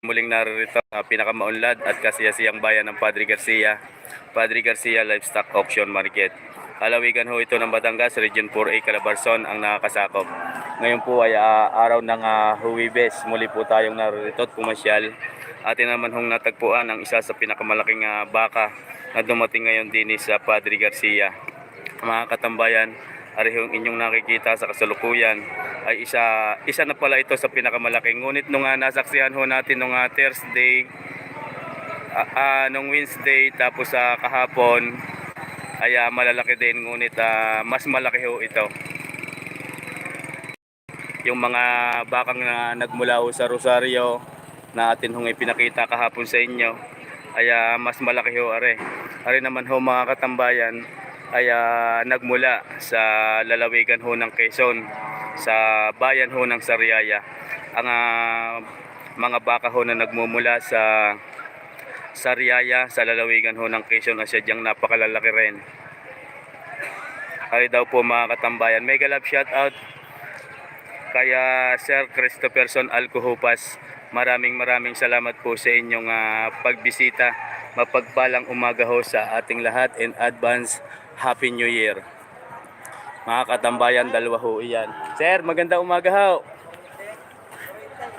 Muling naririto sa pinakamaunlad at kasiyasiyang bayan ng Padre Garcia, Padre Garcia Livestock Auction Market. Lalawigan ho ito ng Batangas, Region 4A, Calabarzon ang nakakasakop. Ngayon po ay araw ng Huwebes. Muli po tayong naririto at pumasyal. Atin naman hong natagpuan ang isa sa pinakamalaking baka na dumating ngayon din sa Padre Garcia. Mga katambayan, ari yung inyong nakikita sa kasalukuyan ay isa na pala ito sa pinakamalaki. Ngunit nung nasaksihan ho natin nung Thursday, nung Wednesday, tapos kahapon ay malalaki din, ngunit mas malaki ho ito. Yung mga bakang na nagmula ho sa Rosario na atin hong ipinakita kahapon sa inyo ay mas malaki ho are. Are naman ho mga katambayan ay nagmula sa lalawigan ho ng Quezon, sa bayan ho ng Sariaya. Ang mga baka ho na nagmumula sa Sariaya, sa lalawigan ho ng Quezon, ay sadyang napakalalaki rin. Ay daw po mga katambayan, mega love shout out kaya Sir Christopherson Alcohupas. Maraming salamat po sa inyong pagbisita. Mapagpalang umaga ho sa ating lahat and advance Happy New Year. Mga katambayan, dalawa ho iyan. Sir, magandang umaga ho.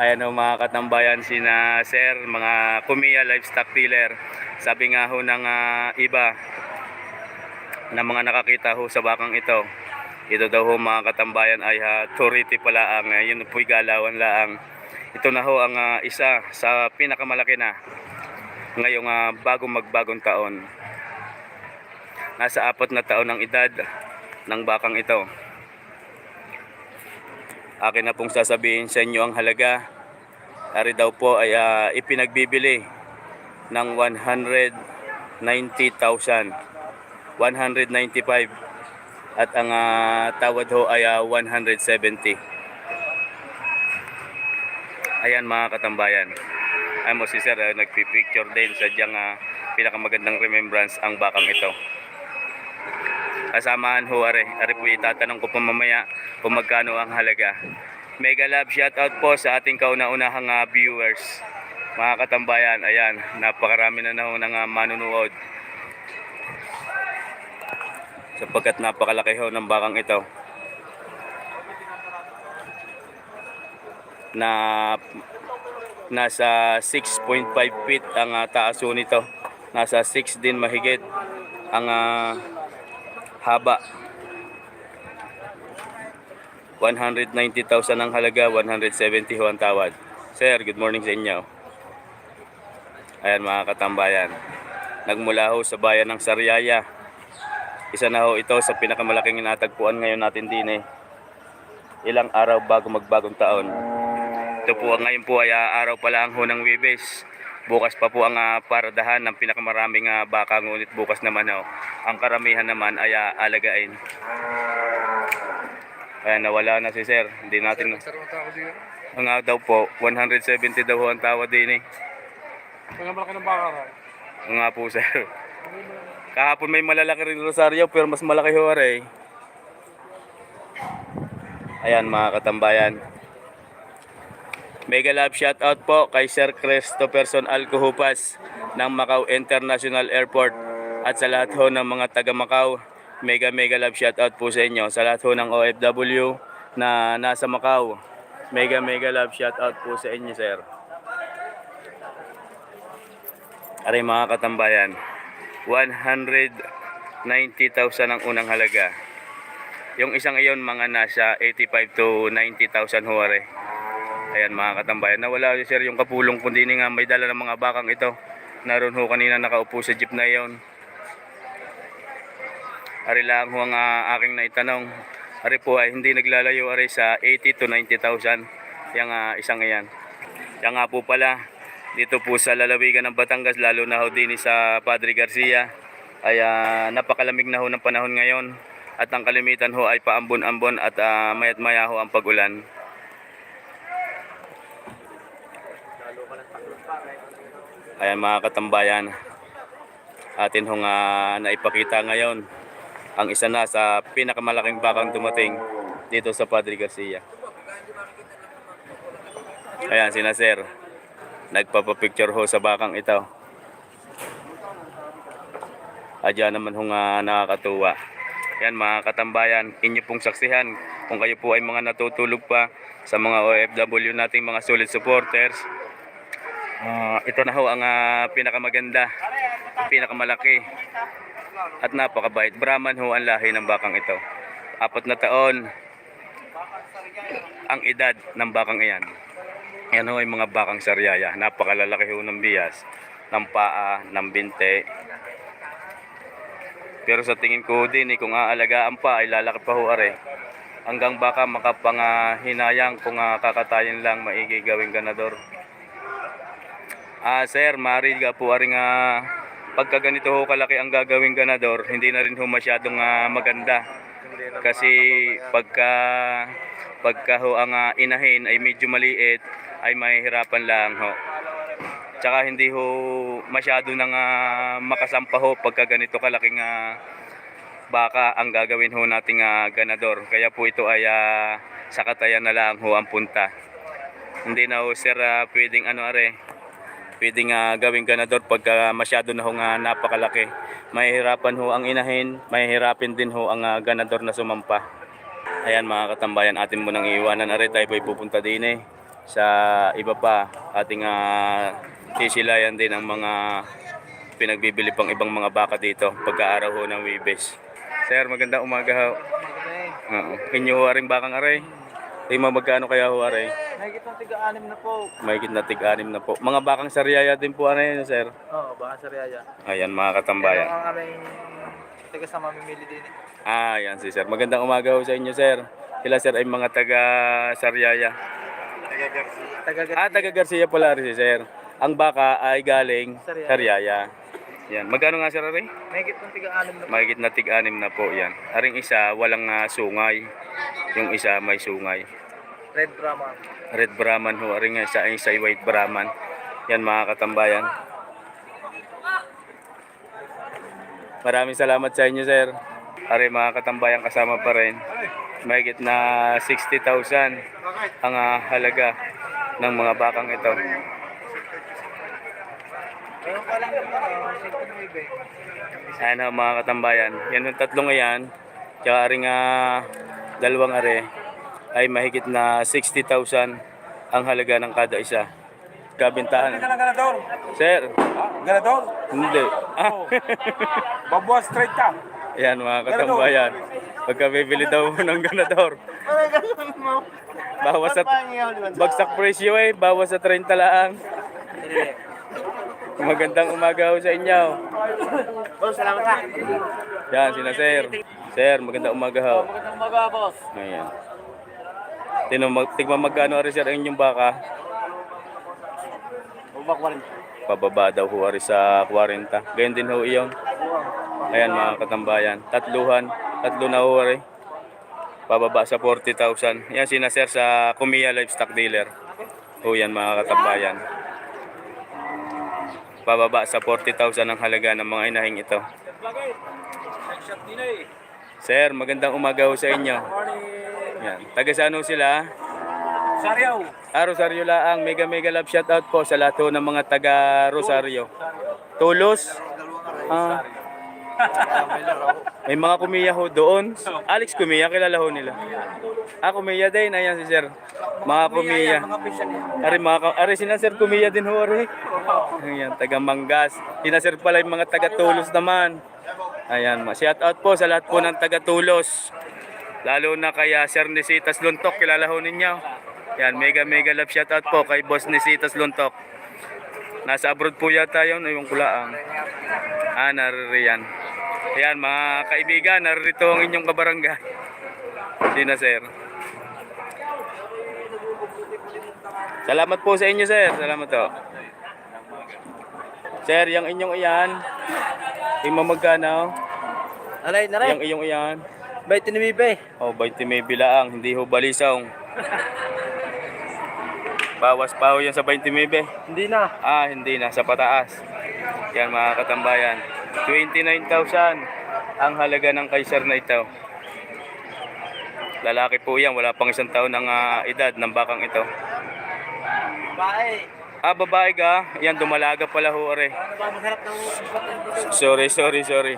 Ayan ho mga katambayan, sina Sir, mga Kumiya Livestock Dealer. Sabi nga ho ng iba na mga nakakita ho sa bakang ito, ito daw ho mga katambayan ay turiti pala ang yun po'y galawan laang. Ito na ho ang isa sa pinakamalaki na ngayong magbagong taon. Nasa 4 na taon ang edad ng bakang ito. Akin na pong sasabihin sa inyo ang halaga. Ari daw po ay ipinagbibili ng 190,000, 195, at ang tawad ho ay 170. Ayan mga katambayan, ay mo si Sir nagpipicture din, sadyang pinakamagandang remembrance ang bakang ito. Kasamahan ho are po itatanong ko pa mamaya kung magkano ang halaga. Mega love shout out po sa ating kauna-unahang viewers. Mga katambayan, ayan, napakarami na ho ng manunood. Sapagkat napakalaki ho ng bakang ito. Na nasa 6.5 feet ang taas ho nito. Nasa 6 din mahigit ang haba. 190,000 ang halaga, 170 ho ang tawad. Sir, good morning sa inyo. Ayan mga katambayan, nagmula ho sa bayan ng Sariaya. Isa na ho ito sa pinakamalaking natagpuan ngayon natin din ilang araw bago magbagong taon. Ito po ngayon po ay araw pa lang ho ng Huwebes. Bukas pa po ang paradahan ng pinakamaraming baka, ngunit bukas naman ang karamihan naman ay alagain. Kaya nawala na si Sir. Hindi natin ang daw po 170 daw ho ang tawad din Malaki ng baka ka. Nga po Sir. Kahapon may malalaki rin Rosario pero mas malaki ho are. Ayan mga katambayan. Mega love shout out po kay Sir Christopherson Alcohupas ng Macau International Airport at sa lahat ho ng mga taga Macau. Mega love shout out po sa inyo. Sa lahat ho ng OFW na nasa Macau. Mega love shout out po sa inyo Sir. Aray mga katambayan, 190,000 ang unang halaga. Yung isang iyon mga nasa 85 to 90,000 ho are. Ayan mga katambayan, nawala si Sir yung kapulong, kundi nga may dala ng mga bakang ito. Naroon ho kanina nakaupo sa jeep na yon. Ari lang ho ang aking naitanong. Ari po ay hindi naglalayo ari sa 80 to 90,000 yung isang iyan. Yan nga po pala, dito po sa lalawigan ng Batangas, lalo na ho din sa Padre Garcia, ay napakalamig na ho ng panahon ngayon. At ang kalimitan ho ay paambon-ambon at mayat maya ho ang pagulan. Ayan mga katambayan, atin hong naipakita ngayon ang isa na sa pinakamalaking bakang dumating dito sa Padre Garcia. Ayan sina Sir. nagpapapicture ho sa bakang ito. Adya naman ho nga nakakatuwa. Yan mga katambayan, inyo pong saksihan kung kayo po ay mga natutulog pa sa mga OFW nating mga solid supporters. Ito na ho ang pinakamaganda, pinakamalaki at napakabait. Brahman ho ang lahi ng bakang ito. 4 na taon ang edad ng bakang iyan. Yan ho ay mga bakang saryaya. Napakalalaki ho ng bias, ng paa, ng binte. Pero sa tingin ko din, kung aalagaan pa, ay lalaki pa ho are. Hanggang baka makapangahinayang kung kakatayin lang, maigi gawing ganador. Sir, mariga po aring pagka ganito ho kalaki ang gagawing ganador, hindi na rin ho masyadong maganda. Kasi pagka ho ang inahin ay medyo maliit, ay mahihirapan lang ho. Tsaka hindi ho masyado nang makasampa ho pagka ganito kalaking baka ang gagawin ho nating ganador. Kaya po ito ay sa katayan na lang ho ang punta. Hindi na ho sir pwedeng pwedeng gawing ganador pagka masyado na ho napakalaki. Mahihirapan ho ang inahin, mahihirapin din ho ang ganador na sumampa. Ayan mga katambayan, atin mo nang iiwanan are, tayo po'y pupunta din sa iba pa ating sisilayan din ang mga pinagbibili pang ibang mga baka dito pagka-araw ho ng Webes. Sir, magandang umaga ho. Inyo ho aring bakang aray. Tima magkano kaya ho aray? Mahigit ng tiga-6 na po. Mahigit na tig-6 na po. Mga bakang saryaya din po sir. Oo, baka sa Riyaya. Ayan mga katambayan. Ang aming tiga sa mamimili din. Ayan si sir. Magandang umaga ho sa inyo sir. Sila sir ay mga taga Sariaya. Taga Garcia pala rin si sir. Ang baka ay galing Sariaya. Yan. Magkano nga sir aray? Mahigit ng tiga-6 na po. Mahigit na tig-6 na po yan. Aring isa walang sungay. Yung isa may sungay. Red Brahma. Red Brahman ho. Aring isa ay white Brahman. Yan mga katambayan. Maraming salamat sa inyo sir. Are mga katambayan kasama pa rin. Mahigit na 60,000 ang halaga ng mga bakang ito. Meron pa lang yung second wave Ayan ho mga katambayan. Yan yung tatlong yan. Tsaka aring dalawang are ay mahigit na 60,000 ang halaga ng kada isa. Kabintahan. ganador. Sir, Ganador? hindi. Babuas 30. Ayan mga katambayan. Pagka bibili daw ng ganador. Bawas sa bagsak presyo bawas sa 30 lang. Magandang umaga ho sa inyo. Boss, salamat ha. Yan, sina sir. Sir, magandang umaga ho. Magandang umaga, boss. Ayan. Tigma magkano rin sir ang inyong baka? Ubak pa rin. Pababa daw ho rin sa 40. Ganyan din ho iyon. Ayan mga katambayan. Tatlo na ho rin. Pababa sa 40,000. Yan sina sir sa Kumiya Livestock Dealer. O yan mga katambayan. Pababa sa 40,000 ang halaga ng mga inahing ito. Sir, magandang umaga ho sa inyo. Yan. Taga saan ho sila? Saryaw. Rosario laang. Mega love shoutout po sa lahat ho ng mga taga Rosario. Tulos. May mga Kumiya ho doon. Alex Kumiya, kilala ho nila. Kumiya din. Ayan si sir. Mga Kumiya. Ari sina sir Kumiya din ho. Ayan, taga Mangas. Sina sir pala yung mga taga Tulos naman. Ayan, shout out po sa lahat po ng taga Tulos. Lalo na kay Sir Nisitas Luntok, kilala ho ninyo. Yan, mega love shout out po kay Boss Nisitas Luntok. Nasa abroad po yata yun, yung kulaang. Naririyan. Ayan mga kaibigan, narito ang inyong kabarangay. Sina sir. Salamat po sa inyo sir. Salamat po. Sir, yung inyong iyan, magkano? Alay, Yung iyong iyan. Bay, tinimibe. 20 may bilaang, hindi ho balisaw. Bawas pa ho yan sa 20 may be. Hindi na. Hindi na, sa pataas. Yan mga katambayan. 29,000 ang halaga ng Kaiser na ito. Lalaki po yan, wala pang 1 taon ang edad ng bakang ito. Bae. Ah, babae ka? Yan, dumalaga pala ho, are. Masarap ng Sorry.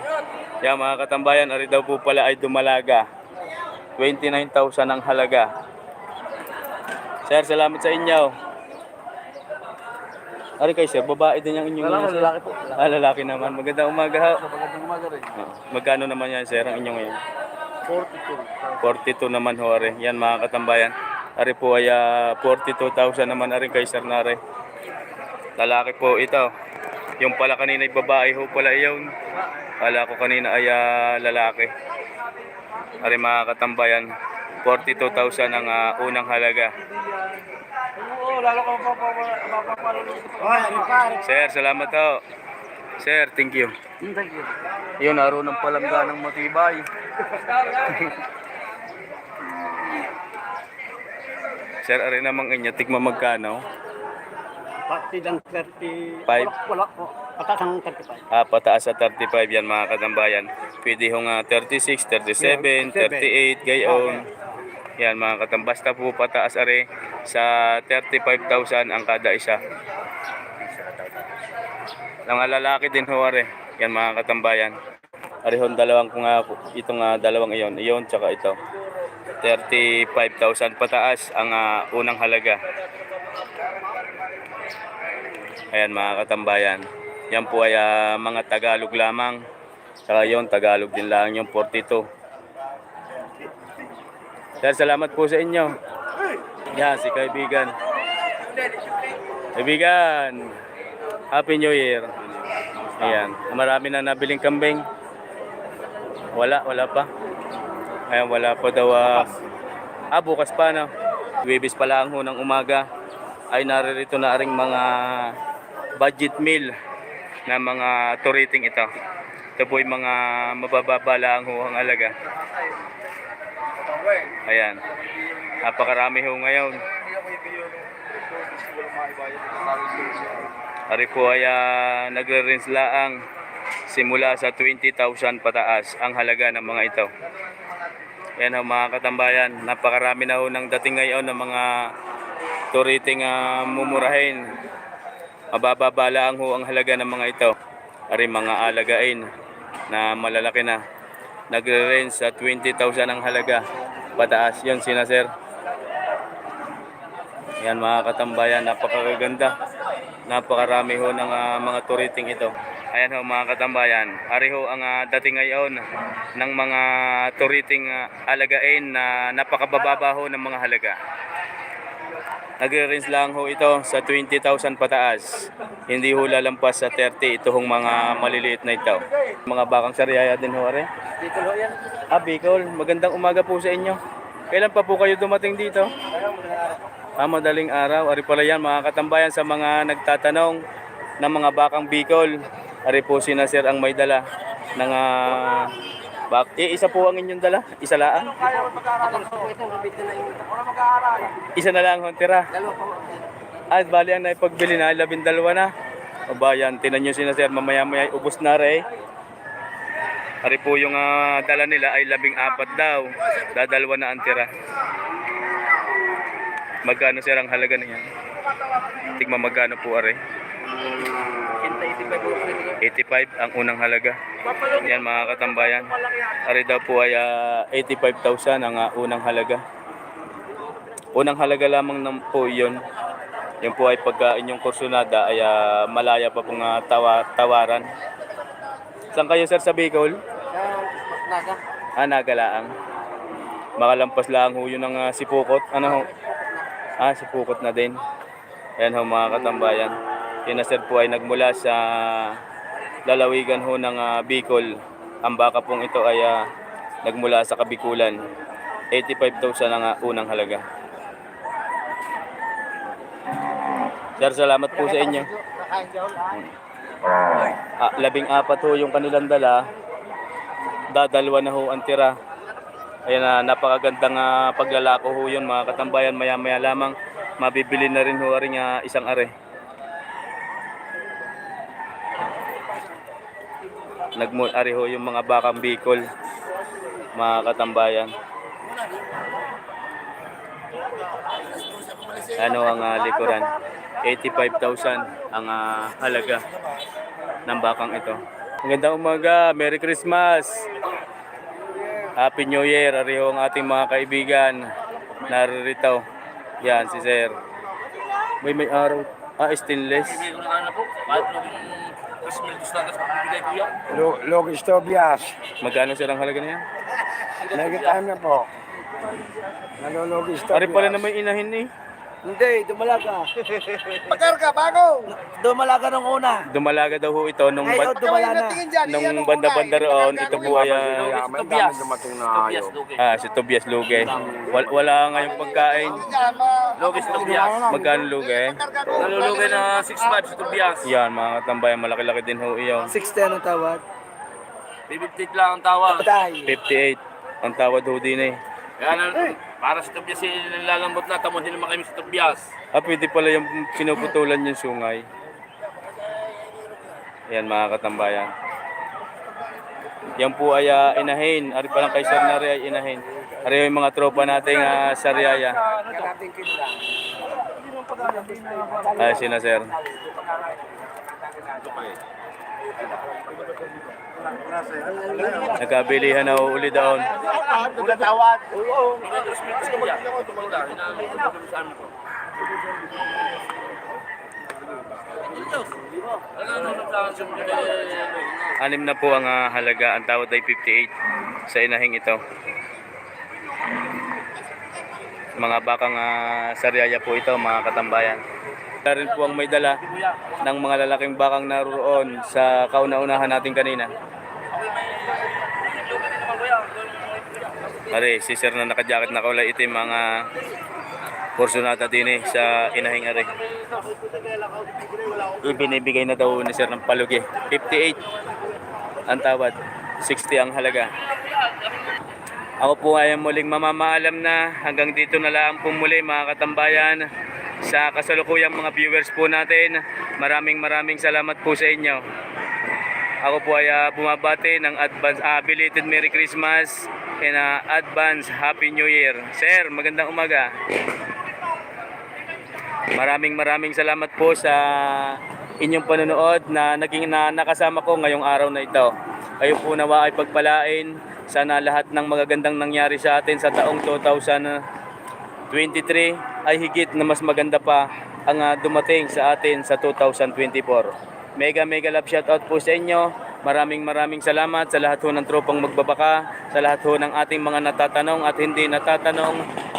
Yan, mga katambayan, ari daw po pala ay dumalaga. 29,000 ang halaga. Sir, salamat sa inyo. Ari kayo, sir, babae din yung inyong... lalaki po. Ah, lalaki naman. Magandang umaga ho. Magandang umaga rin. Magkano naman yan, sir, ang inyong ngayon? 42. 42 naman ho, are. Yan, mga katambayan. Ari po ay 42,000 naman, ari kay sir na, are. Lalaki po ito. Yung pala kanina ay babae ho pala yun. Kala ko kanina ay lalaki. Ari, mga katambayan, 42,000 ang unang halaga. Oo, lalo ka mapapalulog. Sir, salamat ho. Sir, thank you. Thank you. Yun, naroon ng palangga ng matibay. Sir, ari namang inyo, tigma magkano? Pati ng 30. Five. Wala po. Patas ang 35. Pataas sa 35 yan, mga katambayan. Pwede hong 36, 37, 38, gayon. Yan, mga katambayan. Basta po pataas are sa 35,000 ang kada isa. Mga lalaki din ho are. Yan, mga katambayan. Are hong dalawang kung itong dalawang iyon. Iyon, tsaka ito. 35,000 pataas ang unang halaga. Ayan, mga katambayan. Yan po ay mga Tagalog lamang. Saka yun, Tagalog din lang yung 42. Sir, salamat po sa inyo. Yan, si kaibigan. Kaibigan, Happy New Year. Ayan, marami na nabiling kambing. Wala pa. Ayan, wala pa daw. Bukas pa na. Webis pa lang ho ng umaga ay naririto na ring mga budget meal na mga turiting ito. Ito po yung mga mabababa lang ho ang alaga. Ayan. Napakarami ho ngayon. Ari po ay nagre-rinse laang simula sa 20,000 pataas ang halaga ng mga ito. Ayan ho, mga katambayan. Napakarami na ho ng dating ngayon ng mga turiting mumurahin. Mabababa lang ho ang halaga ng mga ito. Ari mga alagain na malalaki na. Nagre-range sa 20,000 ang halaga. Pataas. Yun, sina sir. Yan, mga katambayan. Napakaganda. Napakarami ho ng mga turiting ito. Ayan ho, mga katambayan. Ari ho ang dating ngayon ng mga turiting alagain na napakabababa ho ng mga halaga. Nagre-range lang ho ito sa 20,000 pataas. Hindi ho lalampas sa 30 ito hong mga maliliit na ito. Mga bakang sariaya din ho, are. Dito ho yan. Bicol. Magandang umaga po sa inyo. Kailan pa po kayo dumating dito? Madaling araw. Ari pala yan, mga katambayan, sa mga nagtatanong ng mga bakang Bicol. Ari po sina sir ang may dala ng isa po ang inyong dala? Isa lang? Isa na lang ang tira. Bali ang naipagbili na, 12 na. O bayan, tinan nyo sina sir, mamaya-maya ubos na rin. Ari po yung dala nila ay 14 daw. Dadalwa na ang tira. Magkano sir ang halaga niya? Tigma magkano po ari? 85 ang unang halaga. Yan, mga katambayan. Ari daw po ay 85,000 ang unang halaga. Unang halaga lamang po yun. Yan po ay pagka inyong kursunada ay malaya pa pong tawaran. Saan kayo sir, sa Bicol? Naga. Nagalaang. Makalampas lang ho yun ng Sipukot. Ano ho? Sipukot na din. Yan ho, mga katambayan. Sina sir po ay nagmula sa lalawigan ho ng Bicol. Ang baka pong ito ay nagmula sa Kabikulan. 85,000 ang unang halaga. Sir, salamat po sa inyo. 14 ho yung kanilang dala. Dadalwa na ho ang tira. Ayan, napakagandang paglalako ho yun, mga katambayan. Maya-maya lamang mabibili na rin ho rin isang are. Ari ho yung mga bakang Bicol, mga katambayan. Ano ang likuran? 85,000 ang halaga ng bakang ito. Magandang umaga, Merry Christmas! Happy New Year! Ariho ang ating mga kaibigan. Naririto. Yan, si Sir. May araw. Stainless. Logis Tobias. Magkano sir ang halaga niya? Nagitaan na po. Nalologis Tobias. Ari pala na may inahin eh. Hindi, dumalaga. Pakarga, bago! Dumalaga nung una. Dumalaga daw ho ito nung, Ngayon, dumala na. nung banda-banda roon. Ito po ay May dami dumating na ayaw. si Tobias Luge. Wala ngayong pagkain. Logis Tobias. Magkano Luge? Nalulugay na 6'5 si Tobias. Yan, mga katambayan, malaki-laki din ho iyon. 60 ang tawad. 58 lang ang tawag. Patay. 58 ang tawad ho din eh. Kaya para si Tobias nilalambot na, tamo din naman kami si Tobias. Pwede pala yung pinuputulan yung sungay. Yan mga katambayan. Yan po ay inahin. Ari pa lang kay Sir Nari ay inahin. Ari yung mga tropa nating Sariaya. Ay, sina Sir. Nagkabilihan na uli doon. Anim na po ang halaga. Ang tawad ay 58 sa inahing ito. Mga bakang Sariaya po ito, mga katambayan. Rin po ang may dala ng mga lalaking bakang naroon sa kauna-unahan natin kanina. Are, si Sir na naka-jacket na kulay itim, mga Fortunata din sa inahing are. Ibinibigay na daw ni Sir ng palugi. 58 ang tawad, 60 ang halaga. Ako po ay muling mamamaalam na. Hanggang dito na lang po muli mga katambayan. Sa kasalukuyang mga viewers po natin, maraming salamat po sa inyo. Ako po ay bumabati ng advance belated Merry Christmas and advance Happy New Year. Sir, magandang umaga. Maraming salamat po sa inyong panonood na nakasama ko ngayong araw na ito. Kayo po nawa ay pagpalain. Sana lahat ng magagandang nangyari sa atin sa taong 2023 ay higit na mas maganda pa ang dumating sa atin sa 2024. Mega love shoutout po sa inyo. Maraming salamat sa lahat ho ng tropang magbabaka, sa lahat ho ng ating mga natatanong at hindi natatanong.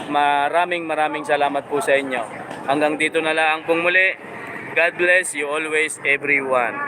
Maraming salamat po sa inyo. Hanggang dito na lang pong muli. God bless you always everyone.